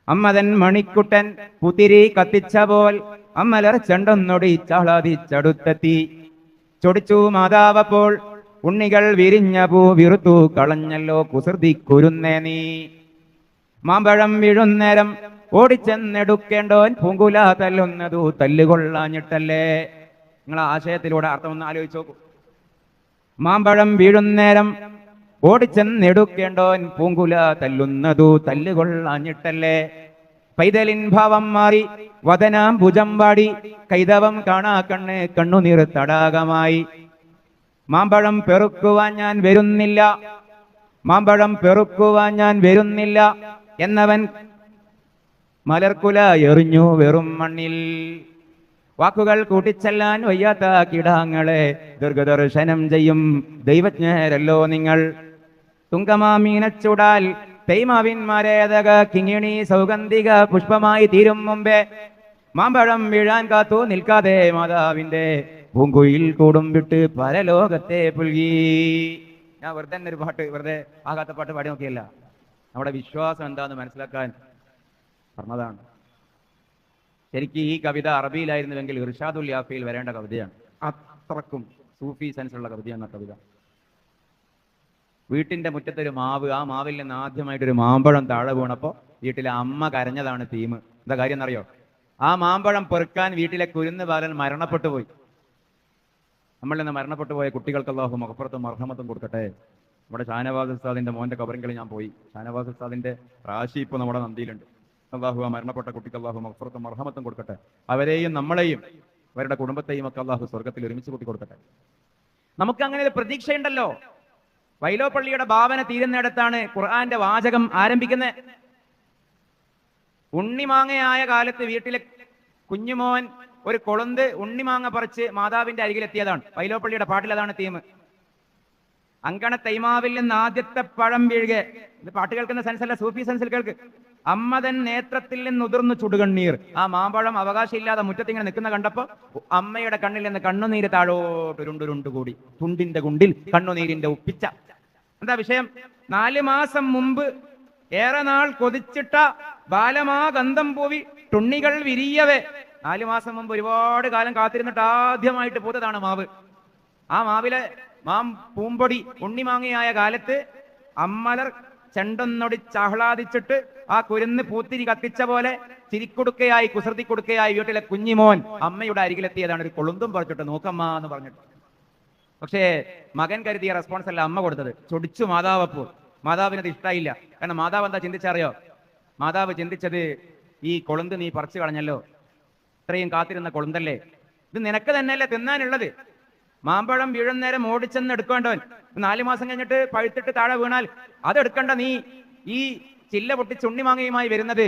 അമ്മതൻ മണിക്കുട്ടൻ പുത്തിരി കത്തിച്ച പോൽ അമ്മലർച്ചണ്ടൊന്നൊടി ചാളാതിച്ചടുത്തെത്തി, ചൊടിച്ചു മാതാവപ്പോൾ ഉണ്ണികൾ വിരിഞ്ഞ പൂ വിറുത്തു കളഞ്ഞല്ലോ കുസൃതി കുരുന്നേ നീ, മാമ്പഴം വീഴുന്നേരം ഓടിച്ചെന്നെടുക്കേണ്ടോൻ പൂങ്കുല തല്ലുന്നതു തല്ലുകൊള്ളാഞ്ഞിട്ടല്ലേ. നിങ്ങൾ ആശയത്തിലൂടെ അർത്ഥം ഒന്ന് ആലോചിച്ച് നോക്കൂ. മാമ്പഴം വീഴുന്നേരം ഓടിച്ചെന്നെടുക്കേണ്ടോൻ പൂങ്കുല തല്ലുന്നതു തല്ലുകൊള്ളാഞ്ഞിട്ടല്ലേ. പൈതലിൻ ഭാവം മാറി വദനാം ഭുജം വാടി, കൈതവം കാണാ കണ്ണ് കണ്ണുനീർ തടാകമായി, മാമ്പഴം പെറുക്കുവാൻ ഞാൻ വരുന്നില്ല, മാമ്പഴം പെറുക്കുവാൻ ഞാൻ വരുന്നില്ല എന്നവൻ മലർക്കുല എറിഞ്ഞു വെറും മണ്ണിൽ. വാക്കുകൾ കൂട്ടിച്ചെല്ലാൻ വയ്യാത്ത കിടാങ്ങളെ ദീർഘദർശനം ചെയ്യും ദൈവജ്ഞരല്ലോ നിങ്ങൾ. തുങ്കമാമീനച്ചൂടാൽ തൈമാവിന്മാരേതക കിങ്ങിണി സൗഗന്ധിക പുഷ്പമായി തീരും മുമ്പേ, മാമ്പഴം വീഴാൻ കാത്തു നിൽക്കാതെ മാതാവിന്റെ പൂങ്കുയിൽ കൂടും വിട്ട് പരലോകത്തെ പുൽകി. ഞാൻ വെറുതെ ഒരു പാട്ട്, വെറുതെ ആകാത്ത പാട്ട് പാടി നോക്കിയല്ല, നമ്മുടെ വിശ്വാസം എന്താന്ന് മനസ്സിലാക്കാൻ പറഞ്ഞതാണ്. ശരിക്കും ഈ കവിത അറബിയിലായിരുന്നുവെങ്കിൽ ഇർഷാദുൽ യാഫിയിൽ വരേണ്ട കവിതയാണ്. അത്രക്കും സൂഫി സെൻസുള്ള കവിതയാണ് ആ കവിത. വീട്ടിന്റെ മുറ്റത്തൊരു മാവ്, ആ മാവിൽ നിന്ന് ആദ്യമായിട്ടൊരു മാമ്പഴം താഴെ വീണപ്പോൾ വീട്ടിലെ അമ്മ കരഞ്ഞതാണ് തീം. എന്താ കാര്യം എന്നറിയോ? ആ മാമ്പഴം പെറുക്കാൻ വീട്ടിലെ കുരുന്ന് ബാലൻ മരണപ്പെട്ടു പോയി. നമ്മളിൽ നിന്ന് മരണപ്പെട്ടു പോയ കുട്ടികൾക്ക് അല്ലാഹു മഗ്ഫിറത്തും മർഹമത്തും കൊടുക്കട്ടെ. നമ്മുടെ ഷാനവാസ് ഉസ്താദിന്റെ മോന്റെ കബറിങ്കിൽ ഞാൻ പോയി. ഷാനവാസ് ഉസ്താദിന്റെ റാശി ഇപ്പൊ നമ്മുടെ നന്ദിയിലുണ്ട്. അള്ളാഹു ആ മരണപ്പെട്ട കുട്ടിക്ക് അള്ളാഹു മഗ്ഫിറത്തും മർഹമത്തും കൊടുക്കട്ടെ. അവരെയും നമ്മളെയും അവരുടെ കുടുംബത്തെയും ഒക്കെ അള്ളാഹു സ്വർഗത്തിൽ ഒരുമിച്ച് കൂട്ടി കൊടുക്കട്ടെ. നമുക്ക് അങ്ങനെ ഒരു പ്രതീക്ഷയുണ്ടല്ലോ. വൈലോപ്പള്ളിയുടെ ഭാവന തീരുന്നിടത്താണ് ഖുർആന്റെ വാചകം ആരംഭിക്കുന്നത്. ഉണ്ണിമാങ്ങയായ കാലത്ത് വീട്ടിലെ കുഞ്ഞുമോൻ ഒരു കൊളുന്ത് ഉണ്ണിമാങ്ങ പറിച്ച് മാതാവിന്റെ അരികിലെത്തിയതാണ്. വൈലോപ്പള്ളിയുടെ പാട്ടിൽ അതാണ് തീം. അങ്കണ തൈമാവിൽ നിന്ന് ആദ്യത്തെ പഴം വീഴുക. ഇത് പാട്ട് കേൾക്കുന്ന സെൻസല്ല, സൂഫി സെൻസിൽ കേൾക്ക്. അമ്മതൻ നേത്രത്തിൽ നിന്ന് ഉതിർന്നു ചുടുകണ്ണീർ. ആ മാമ്പഴം അവകാശമില്ലാതെ മുറ്റത്തിങ്ങനെ നിൽക്കുന്ന കണ്ടപ്പോ അമ്മയുടെ കണ്ണിൽ നിന്ന് കണ്ണുനീര് താഴോട്ട് ഉരുണ്ടുരുണ്ടു കൂടി. തുണ്ടിന്റെ കുണ്ടിൽ കണ്ണുനീരിന്റെ ഉപ്പിച്ച. എന്താ വിഷയം? 4 മാസം മുമ്പ് ഏറെ നാൾ കൊതിച്ചിട്ട ബാലമാ ഗന്ധം പൂവി തുണ്ണികൾ വിരിയവേ. 4 മാസം മുമ്പ് ഒരുപാട് കാലം കാത്തിരുന്നിട്ട് ആദ്യമായിട്ട് പൂത്തതാണ് മാവ്. ആ മാവിലെ പൂമ്പൊടി ഉണ്ണിമാങ്ങയായ കാലത്ത് അമ്മലർ ചെണ്ടൊന്നൊടിച്ചാഹ്ലാദിച്ചിട്ട് ആ കുരുന്ന് പൂത്തിരി കത്തിച്ച പോലെ ചിരിക്കൊടുക്കയായി കുസൃതി കൊടുക്കയായി വീട്ടിലെ കുഞ്ഞിമോൻ അമ്മയുടെ അരികിലെത്തിയതാണ്. ഒരു കൊളുന്തും പറിച്ചിട്ട് നോക്കമ്മ എന്ന് പറഞ്ഞിട്ട്. പക്ഷേ മകൻ കരുതിയ റെസ്പോൺസ് അല്ല അമ്മ കൊടുത്തത്. ചൊടിച്ചു മാതാവപ്പോൾ. മാതാവിനത് ഇഷ്ടമായില്ല. കാരണം മാതാവ് എന്താ ചിന്തിച്ചറിയോ? മാതാവ് ചിന്തിച്ചത്, ഈ കൊളുന്ത് നീ പറിച്ചു കളഞ്ഞല്ലോ, ഇത്രയും കാത്തിരുന്ന കൊളുന്തല്ലേ, ഇത് നിനക്ക് തന്നെയല്ലേ തിന്നാനുള്ളത്. മാമ്പഴം വീഴുന്നേരം ഓടിച്ചെന്ന് എടുക്കേണ്ടവൻ 4 മാസം കഴിഞ്ഞിട്ട് പഴുത്തിട്ട് താഴെ വീണാൽ അതെടുക്കണ്ട നീ. ഈ ചില്ല പൊട്ടിച്ച് ഉണ്ണിമാങ്ങയുമായി വരുന്നത്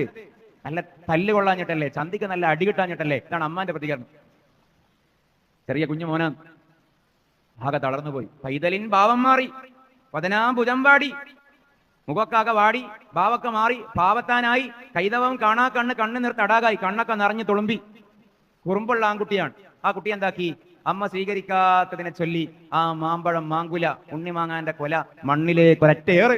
നല്ല തല്ല് കൊള്ളാഞ്ഞിട്ടല്ലേ, ചന്തിക്ക് നല്ല അടി കിട്ടാഞ്ഞിട്ടല്ലേ. ഇതാണ് അമ്മാന്റെ പ്രതികരണം. ചെറിയ കുഞ്ഞു മോന ആകെ തളർന്നുപോയി. പൈതലിൻ ഭാവം മാറി, 14 ഭുജം വാടി, മുഖക്കാകെ വാടി, ഭാവൊക്കെ മാറി, പാവത്താനായി, കൈതവം കാണാ കണ്ണ്, കണ്ണ് നിർത്ത് അടാകായി, കണ്ണൊക്കെ നിറഞ്ഞു തുളുമ്പി. കുറുമ്പുള്ള ആൺകുട്ടിയാണ്. ആ കുട്ടി എന്താക്കി? അമ്മ സ്വീകരിക്കാത്തതിനെ ചൊല്ലി ആ മാമ്പഴം മാങ്കുല ഉണ്ണിമാങ്ങാന്റെ കൊല മണ്ണിലേക്ക് ഒരറ്റേറ്.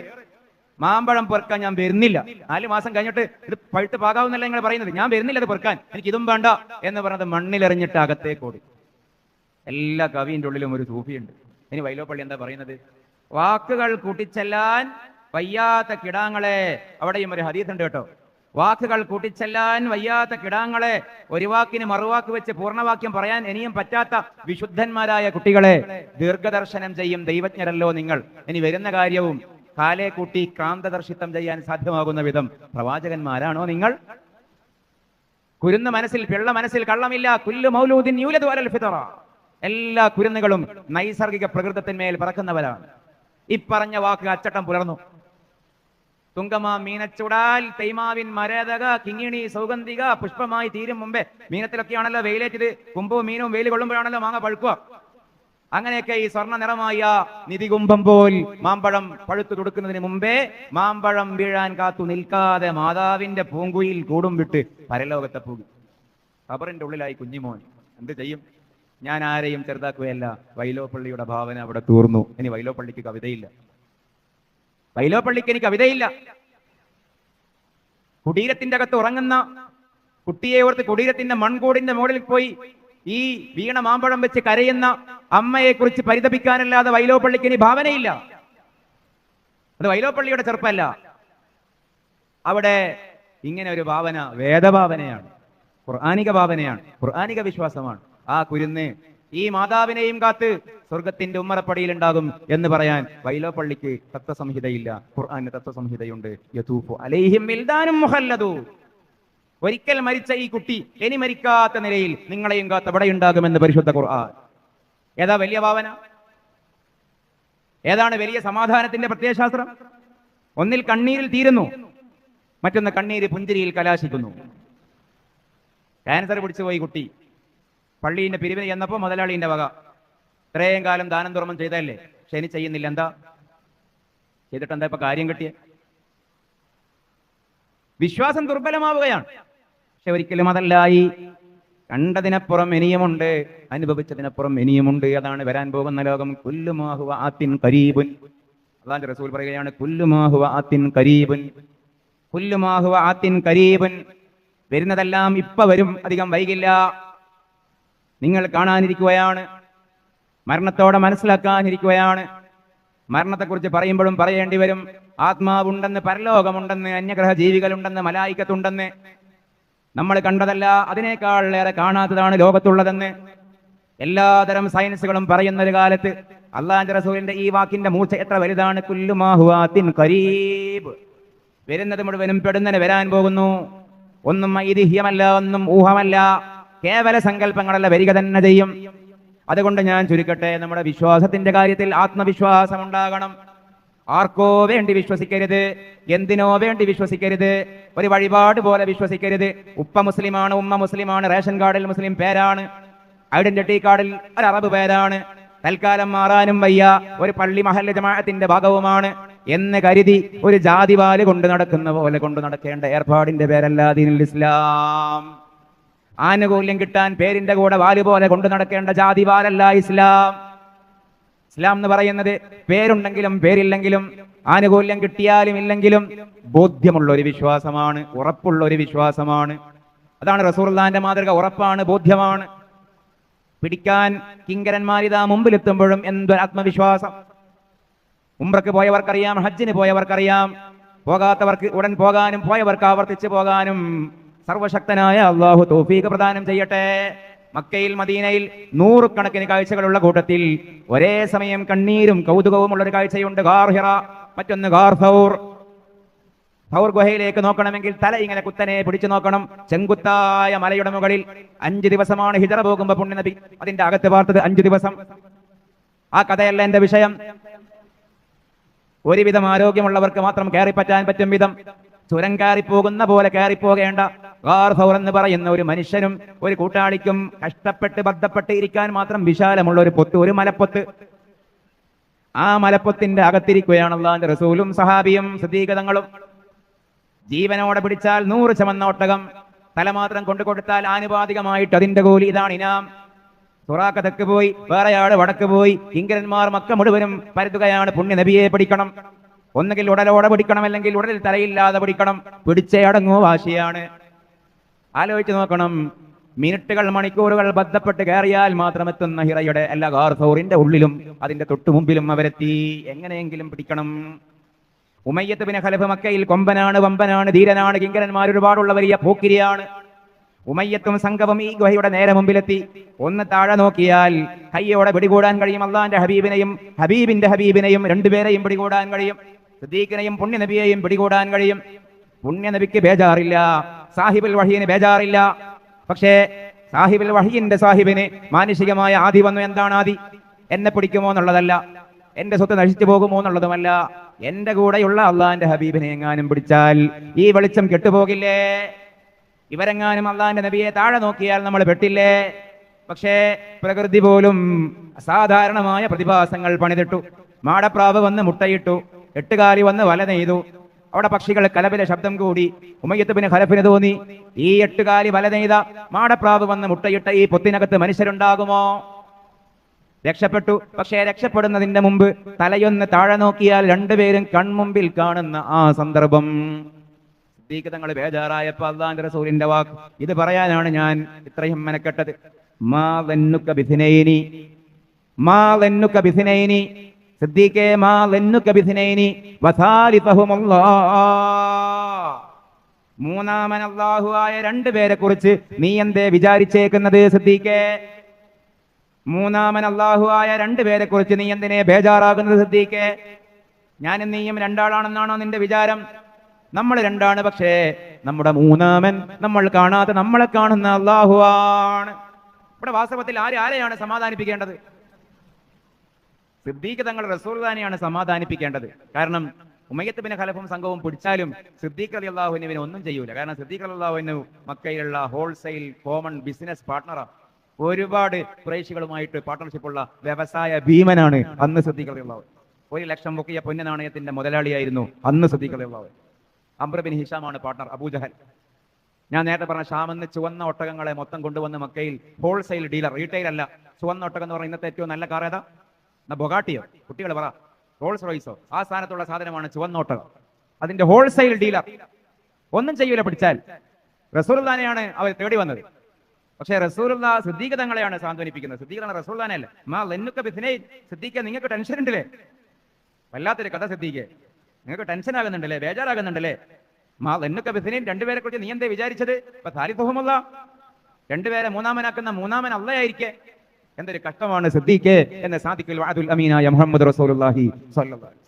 മാമ്പഴം പെറുക്കാൻ ഞാൻ വരുന്നില്ല. 4 മാസം കഴിഞ്ഞിട്ട് ഇത് പഴുത്ത് പാകാവുന്നല്ല നിങ്ങൾ പറയുന്നത്. ഞാൻ വരുന്നില്ല അത് പെറുക്കാൻ, എനിക്ക് ഇതും വേണ്ട എന്ന് പറഞ്ഞത് മണ്ണിലെറിഞ്ഞിട്ട് അകത്തേക്ക് ഓടി. എല്ലാ കവിന്റെ ഉള്ളിലും ഒരു സൂഫിയുണ്ട്. ഇനി വൈലോപ്പള്ളി എന്താ പറയുന്നത്? വാക്കുകൾ കൂട്ടിച്ചെല്ലാൻ വയ്യാത്ത കിടാങ്ങളെ. അവിടെയും ഒരു ഹദീസ് ഉണ്ട് കേട്ടോ. വാക്കുകൾ കൂട്ടിച്ചെല്ലാൻ വയ്യാത്ത കിടാങ്ങളെ, ഒരു വാക്കിന് മറുവാക്ക് വെച്ച് പൂർണ്ണവാക്യം പറയാൻ ഇനിയും പറ്റാത്ത വിശുദ്ധന്മാരായ കുട്ടികളെ, ദീർഘദർശനം ചെയ്യും ദൈവജ്ഞരല്ലോ നിങ്ങൾ. ഇനി വരുന്ന കാര്യവും കാലേ കൂട്ടി ക്രാന്തദർശിത്വം ചെയ്യാൻ സാധ്യമാകുന്ന വിധം പ്രവാചകന്മാരാണോ നിങ്ങൾ? കുരുന്ന മനസ്സിൽ പിള്ള മനസ്സിൽ കള്ളമില്ല. കുല്ലു മൗലൂദിൻ യൂലദു അലൽ ഫിത്ര. എല്ലാ കുരുന്നുകളും നൈസർഗിക പ്രകൃതത്തിന്മേൽ പറക്കുന്നവരാണ്. ഇപ്പറഞ്ഞ വാക്ക് അച്ചട്ടം പുലർന്നു. തുങ്കമാ മീനച്ചുടാൽ തൈമാവിൻ മരതക കിങ്ങിണി സൗഗന്ധിക പുഷ്പമായി തീരും മുമ്പേ. മീനത്തിലൊക്കെയാണല്ലോ വെയിലേറ്റത്. കുമ്പവും മീനും വെയിൽ കൊള്ളുമ്പോഴാണല്ലോ മാങ്ങ പഴുക്കുക. അങ്ങനെയൊക്കെ ഈ സ്വർണ്ണ നിറമായ നിധികുംഭം പോൽ മാമ്പഴം പഴുത്തു കൊടുക്കുന്നതിന് മുമ്പേ മാമ്പഴം വീഴാൻ കാത്തു നിൽക്കാതെ മാതാവിന്റെ പൂങ്കുയിൽ കൂടും വിട്ട് പരലോകത്തെ പോകും. ഖബറിന്റെ ഉള്ളിലായി കുഞ്ഞിമോൻ. എന്ത് ചെയ്യും? ഞാൻ ആരെയും ചെറുതാക്കുകയല്ല. വൈലോപ്പള്ളിയുടെ ഭാവന അവിടെ തീർന്നു. ഇനി വൈലോപ്പള്ളിക്ക് കവിതയില്ല. വൈലോപ്പള്ളിക്ക് എനിക്ക് കവിതയില്ല. കുടീരത്തിന്റെ അകത്ത് ഉറങ്ങുന്ന കുട്ടിയെ ഓർത്ത് കുടീരത്തിന്റെ മൺകൂടിന്റെ മുകളിൽ പോയി ഈ വീണ മാമ്പഴം വെച്ച് കരയുന്ന അമ്മയെ കുറിച്ച് പരിതപിക്കാനല്ലാതെ വൈലോപ്പള്ളിക്ക് ഇനി ഭാവനയില്ല. അത് വൈലോപ്പള്ളിയുടെ ചെറുപ്പമല്ല. അവിടെ ഇങ്ങനെ ഒരു ഭാവന വേദഭാവനയാണ്, ഖുർആനിക ഭാവനയാണ്, ഖുർആനിക വിശ്വാസമാണ്. ആ കുരുന്ന് ഈ മാതാവിനെയും കാത്ത് സ്വർഗത്തിന്റെ ഉമ്മറപ്പടിയിൽ ഉണ്ടാകും എന്ന് പറയാൻ വൈലോപ്പള്ളിക്ക് തത്വസംഹിതയില്ല. ഖുർആന് തത്വസംഹിതയുണ്ട്. യതൂഫു അലൈഹിം വിൽദാനും മുഖല്ലദൂ. ഒരിക്കൽ മരിച്ച ഈ കുട്ടി ഇനി മരിക്കാത്ത നിലയിൽ നിങ്ങളെയും കാത്ത് അവിടെ ഉണ്ടാകുമെന്ന് പരിശുദ്ധ ഖുർആൻ. ഏതാ വലിയ ഭാവന? ഏതാണ് വലിയ സമാധാനത്തിന്റെ പ്രത്യയശാസ്ത്രം? ഒന്നിൽ കണ്ണീരിൽ തീരുന്നു, മറ്റൊന്ന് കണ്ണീര് പുഞ്ചിരിയിൽ കലാശിക്കുന്നു. ക്യാൻസർ പിടിച്ചുപോയി കുട്ടി. പള്ളിന്റെ പിരിവിന് ചെന്നപ്പോ മുതലാളിന്റെ വക. ഇത്രയും കാലം ദാനം തുറമം ചെയ്തല്ലേ, പക്ഷെ ഇനി ചെയ്യുന്നില്ല. എന്താ ചെയ്തിട്ട് എന്താ ഇപ്പൊ കാര്യം കിട്ടിയ? വിശ്വാസം ദുർബലമാവുകയാണ്. പക്ഷെ ഒരിക്കലും അതല്ലായി. കണ്ടതിനപ്പുറം ഇനിയുമുണ്ട്, അനുഭവിച്ചതിനപ്പുറം ഇനിയുമുണ്ട്. അതാണ് വരാൻ പോകുന്ന ലോകം. കുല്ലു മാ ഹുവ ആത്തിൻ ഖരീബുൻ. അല്ലാഹുവിന്റെ റസൂൽ പറയുകയാണ്, കുല്ലു മാ ഹുവ ആത്തിൻ ഖരീബുൻ, കുല്ലു മാ ഹുവ ആത്തിൻ ഖരീബുൻ. വരുന്നതെല്ലാം ഇപ്പൊ വരും, അധികം വൈകില്ല. നിങ്ങൾ കാണാനിരിക്കുകയാണ്, മരണത്തോടെ മനസ്സിലാക്കാനിരിക്കുകയാണ്. മരണത്തെക്കുറിച്ച് പറയുമ്പോഴും പറയേണ്ടി വരും. ആത്മാവുണ്ടെന്ന്, പരലോകമുണ്ടെന്ന്, അന്യഗ്രഹ ജീവികളുണ്ടെന്ന്, മലായികത്തുണ്ടെന്ന്. നമ്മൾ കണ്ടതല്ല, അതിനേക്കാൾ ഏറെ കാണാത്തതാണ് ലോകത്തുള്ളതെന്ന് എല്ലാതരം സയൻസുകളും പറയുന്ന ഒരു കാലത്ത് അള്ളാഹുവിന്റെ റസൂലിന്റെ ഈ വാക്കിന്റെ മൂർച്ച എത്ര വലുതാണ്. കുല്ലു മാ ഹുവാ ആതിൻ ഖരീബ്, വരുന്നത് മുഴുവനും പെടുന്നതിന് വരാൻ പോകുന്നു. ഒന്നും ഐതിഹ്യമല്ല, ഒന്നും ഊഹമല്ല, കേവല സങ്കല്പങ്ങളല്ല, വരിക തന്നെ ചെയ്യും. അതുകൊണ്ട് ഞാൻ ചുരുക്കട്ടെ, നമ്മുടെ വിശ്വാസത്തിന്റെ കാര്യത്തിൽ ആത്മവിശ്വാസം ഉണ്ടാകണം. ആർക്കോ വേണ്ടി വിശ്വസിക്കരുത്, എന്തിനോ വേണ്ടി വിശ്വസിക്കരുത്, ഒരു വഴിപാട് പോലെ വിശ്വസിക്കരുത്. ഉപ്പ മുസ്ലിമാണ്, ഉമ്മ മുസ്ലിമാണ്, റേഷൻ കാർഡിൽ മുസ്ലിം പേരാണ്, ഐഡന്റിറ്റി കാർഡിൽ ഒരു അറബ് പേരാണ്, തൽക്കാലം മാറാനും വയ്യ, ഒരു പള്ളി മഹല്ല് ജമാഅത്തിന്റെ ഭാഗവുമാണ് എന്ന് കരുതി ഒരു ജാതിവാല് കൊണ്ട് നടക്കുന്ന പോലെ കൊണ്ട് നടക്കേണ്ട ഏർപ്പാടിന്റെ പേരല്ല ദീനുൽ ഇസ്ലാം. ആനുകൂല്യം കിട്ടാൻ പേരിന്റെ കൂടെ വാല് പോലെ കൊണ്ട് നടക്കേണ്ട ജാതിവാലല്ല ഇസ്ലാം. ഇസ്ലാം എന്ന് പറയുന്നത് പേരുണ്ടെങ്കിലും പേരില്ലെങ്കിലും, ആനുകൂല്യം കിട്ടിയാലും ഇല്ലെങ്കിലും ബോധ്യമുള്ള ഒരു വിശ്വാസമാണ്, ഉറപ്പുള്ള ഒരു വിശ്വാസമാണ്. അതാണ് റസൂലുള്ളാഹിന്റെ മാതൃക. ഉറപ്പാണ്, ബോധ്യമാണ്. പിടിക്കാൻ കിങ്കരന്മാരിതാ മുമ്പിലെത്തുമ്പോഴും എന്തൊരു ആത്മവിശ്വാസം. ഉംറക്ക് പോയവർക്കറിയാം, ഹജ്ജിന് പോയവർക്കറിയാം, പോകാത്തവർക്ക് ഉടൻ പോകാനും പോയവർക്ക് ആവർത്തിച്ച് പോകാനും സർവശക്തനായ അള്ളാഹു തൗഫീഖ് പ്രദാനം ചെയ്യട്ടെ. മക്കയിൽ മദീനയിൽ നൂറുകണക്കിന് കാഴ്ചകളുള്ള കൂട്ടത്തിൽ ഒരേ സമയം കണ്ണീരും കൗതുകവും ഉള്ള ഒരു കാഴ്ചയുണ്ട്. ഗാർ ഹിറ, മറ്റൊന്ന് ഗാർ സൗർ. സൗർ ഗുഹയിലേക്ക് നോക്കണമെങ്കിൽ തല ഇങ്ങനെ കുത്തനെ പിടിച്ചു നോക്കണം. ചെങ്കുത്തായ മലയുടെ മുകളിൽ 5 ദിവസമാണ് ഹിജറ പോകുമ്പോ പുണ്യനബി അതിന്റെ അകത്ത് പാർത്തത്. 5 ദിവസം. ആ കഥയല്ല എന്റെ വിഷയം. ഒരുവിധം ആരോഗ്യമുള്ളവർക്ക് മാത്രം കയറിപ്പറ്റാൻ പറ്റും വിധം ചുരം കയറിപ്പോകുന്ന പോലെ കയറിപ്പോകേണ്ട ഗാർ സൗർ എന്ന് പറയുന്ന ഒരു മനുഷ്യനും ഒരു കൂട്ടാളിക്കും കഷ്ടപ്പെട്ട് ബന്ധപ്പെട്ട് ഇരിക്കാൻ മാത്രം വിശാലമുള്ള ഒരു പൊത്ത്, ഒരു മലപ്പൊത്ത്. ആ മലപ്പൊത്തിന്റെ അകത്തിരിക്കുകയാണ് അല്ലാഹുവിന്റെ റസൂലും സഹാബിയും സിദ്ദീഖ് തങ്ങളും. ജീവനോടെ പിടിച്ചാൽ 100 ചുമന്ന ഒട്ടകം, തല മാത്രം കൊണ്ടു കൊടുത്താൽ ആനുപാതികമായിട്ട് അതിന്റെ കൂലി. ഇതാണ് ഇനാം. സുറാഖ തെക്ക് പോയി, വേറെയാള് വടക്ക് പോയി, കിങ്കരന്മാർ മക്ക മുഴുവനും പരതുകയാണ്. പുണ്യ നബിയെ പിടിക്കണം. ഒന്നുകിൽ ഉടലോടെ പിടിക്കണം, അല്ലെങ്കിൽ ഉടലിൽ തലയില്ലാതെ പിടിക്കണം. പിടിച്ചേ അടങ്ങൂ, വാശിയാണ്. ആലോചിച്ച് നോക്കണം. മിനിറ്റുകൾ മണിക്കൂറുകൾ ബന്ധപ്പെട്ട് കയറിയാൽ മാത്രം എത്തുന്ന ഹിറയുടെ എല്ലാ ഗാർ സൗറിന്റെ ഉള്ളിലും അതിന്റെ തൊട്ടു മുമ്പിലും അവരെത്തി. എങ്ങനെയെങ്കിലും പിടിക്കണം. ഉമയ്യത്ത് ബിൻ ഖലഫ് മക്കയിൽ കൊമ്പനാണ്, വമ്പനാണ്, ധീരനാണ്. കിങ്കരന്മാർ ഒരുപാടുള്ള വലിയ പോക്കിരിയാണ്. ഉമയ്യത്തും സംഘവും ഈ ഗുഹയുടെ നേരെ മുമ്പിലെത്തി. ഒന്ന് താഴെ നോക്കിയാൽ കയ്യോടെ പിടികൂടാൻ കഴിയും. അള്ളാന്റെ ഹബീബിനെയും ഹബീബിന്റെ ഹബീബിനെയും രണ്ടുപേരെയും പിടികൂടാൻ കഴിയും. സിദ്ദീഖിനെയും പുണ്യനബിയെയും പിടികൂടാൻ കഴിയും. പുണ്യനബിക്ക് ബേജാറില്ല, സാഹിബുൽ വഹീന് ബേജാറില്ല. പക്ഷേ സാഹിബുൽ വഹീന്റെ സാഹിബിന് മാനുഷികമായ ആദി വന്നു. എന്താണ് ആദി? എന്നെ പിടിക്കുമോ എന്നുള്ളതല്ല, എന്റെ സ്വത്ത് നശിച്ചു പോകുമോ എന്നുള്ളതുമല്ല. എന്റെ കൂടെയുള്ള അള്ളാന്റെ ഹബീബിനെ എങ്ങാനും പിടിച്ചാൽ ഈ വെളിച്ചം കെട്ടുപോകില്ലേ? ഇവരെങ്ങാനും അള്ളാന്റെ നബിയെ താഴെ നോക്കിയാൽ നമ്മൾ പെട്ടില്ലേ? പക്ഷേ പ്രകൃതി പോലും അസാധാരണമായ പ്രതിഭാസങ്ങൾ പണിതിട്ടു. മാടപ്രാവ് വന്ന് മുട്ടയിട്ടു, എട്ടുകാലി വന്ന് വല നെയ്തു. അവിടെ പക്ഷികൾ കലപില ശബ്ദം കൂടി. ഉമയ്യത്ത് ബിൻ ഖലഫിന് തോന്നി, ഈ 8 കാലി വല നെയ്ത മാടപ്രാവ് വന്ന് മുട്ടയിട്ട ഈ പൊത്തിനകത്ത് മനുഷ്യരുണ്ടാകുമോ? രക്ഷപ്പെട്ടു. പക്ഷേ രക്ഷപ്പെടുന്നതിന്റെ മുമ്പ് തലയൊന്ന് താഴെ നോക്കിയാൽ രണ്ടുപേരും കൺമുമ്പിൽ കാണുന്ന ആ സന്ദർഭം. സിദ്ദീഖ് തങ്ങൾ ബേജാറായപ്പോൾ അല്ലാഹുവിന്റെ റസൂലിന്റെ വാക്ക് ഇത് പറയാനാണ് ഞാൻ ഇത്രയും മെനക്കെട്ടത്. മാ ലന്നുക ബിഥിനൈനി, മാ ലന്നുക ബിഥിനൈനി, സിദ്ദീഖേ മാ ലന്നുക ബിഥിനൈനി വസാലിഫഹുമുല്ലാഹ്. മൂന്നാമൻ അല്ലാഹു ആയ 2 പേരെ കുറിച്ച് നീ എന്തേ വിചാരിച്ചേക്കുന്നത് സിദ്ദീഖേ? മൂന്നാമൻ അല്ലാഹു ആയ 2 പേരെ കുറിച്ച് നീ എന്തിനെ ബേജാറാകുന്നത് സിദ്ദീഖേ? ഞാനും നീയും 2 ആളാണെന്നാണോ നിന്റെ വിചാരം? നമ്മൾ 2 ആണ്, പക്ഷേ നമ്മുടെ മൂന്നാമൻ നമ്മൾ കാണാതെ നമ്മളെ കാണുന്ന അല്ലാഹു ആണ്. ഇവിടെ വാസ്തവത്തിൽ ആരെയാണ് സമാധാനിപ്പിക്കേണ്ടത്? സിദ്ദീഖ് തങ്ങൾ റസൂലുള്ളാഹിനെയാണ് സമാധാനിപ്പിക്കേണ്ടത്. കാരണം ഉമയ്യത്ത് ബിൻ ഖലഫും സംഘവും പിടിച്ചാലും സിദ്ദീഖ് റളിയല്ലാഹു അൻഹുവിനെ ഒന്നും ചെയ്യൂല. കാരണം സിദ്ദീഖ് റളിയല്ലാഹു അൻഹു മക്കയിലുള്ള ഹോൾസെയിൽ കോമൺ ബിസിനസ് പാർട്ണറാണ്. ഒരുപാട് ഖുറൈശികളുമായിട്ട് പാർട്ണർഷിപ്പുള്ള വ്യവസായ ഭീമനാണ് അന്ന് സിദ്ദീഖ് റളിയല്ലാഹു. 1 ലക്ഷം മുക്കിയ പൊന്ന നാണയത്തിന്റെ മുതലാളിയായിരുന്നു അന്ന് സിദ്ദീഖ് റളിയല്ലാഹു. അംർ ബിൻ ഹിഷാമാണ് പാർട്ണർ, അബൂജഹൽ. ഞാൻ നേരത്തെ പറഞ്ഞ ഷാമെന്ന് ചുവന്ന ഒട്ടകങ്ങളെ മൊത്തം കൊണ്ടുവന്ന് മക്കയിൽ ഹോൾസെയിൽ ഡീലർ, റീറ്റെയിൽ അല്ല. ചുവന്ന ഒട്ടകം എന്ന് പറഞ്ഞാൽ ഇന്നത്തെ ഏറ്റവും നല്ല കാർ ഏതാ? ബൊഗാട്ടിയോ? കുട്ടികൾ പറ, റോൾസ് റോയ്സോ? ആ സ്ഥാനത്തുള്ള സാധനമാണ് ചുവന്ന ഒട്ടകം. അതിന്റെ ഹോൾസെയിൽ ഡീലർ. ഒന്നും ചെയ്യൂല പിടിച്ചാൽ. റസൂലുള്ളാഹിനെയാണ് അവർ തേടി വന്നത്. പക്ഷേ റസൂലുള്ളാഹി സിദ്ദീഖ് തങ്ങളെയാണ് സാന്ത്വനിപ്പിക്കുന്നത്. സിദ്ദീഖ് തങ്ങൾ റസൂലുള്ളാഹിനെ അല്ല. മാ ലന്നുക ബിഥിനൈൻ, സിദ്ദീഖേ നിങ്ങൾക്ക് ടെൻഷൻ ഉണ്ടല്ലേ? വല്ലാത്തൊരു കഥ സിദ്ദീഖേ, നിങ്ങൾക്ക് ടെൻഷൻ ആകുന്നുണ്ടല്ലേ, ബേജാറാകുന്നുണ്ടല്ലേ? മാ ലന്നുക ബിഥിനൈൻ, 2 പേരെ കുറിച്ച് നീ എന്തേ വിചാരിച്ചത്? 2 പേരെ മൂന്നാമനാക്കുന്ന മൂന്നാമൻ അള്ളയായിരിക്കെ. എന്തൊരു കഷ്ടമാണ് സിദ്ദീഖ് എന്ന് സാദിഖുൽ വഅദുൽ അമീനായ മുഹമ്മദ് റസൂലുള്ളാഹി സ്വല്ലല്ലാഹു അലൈഹി വസല്ലം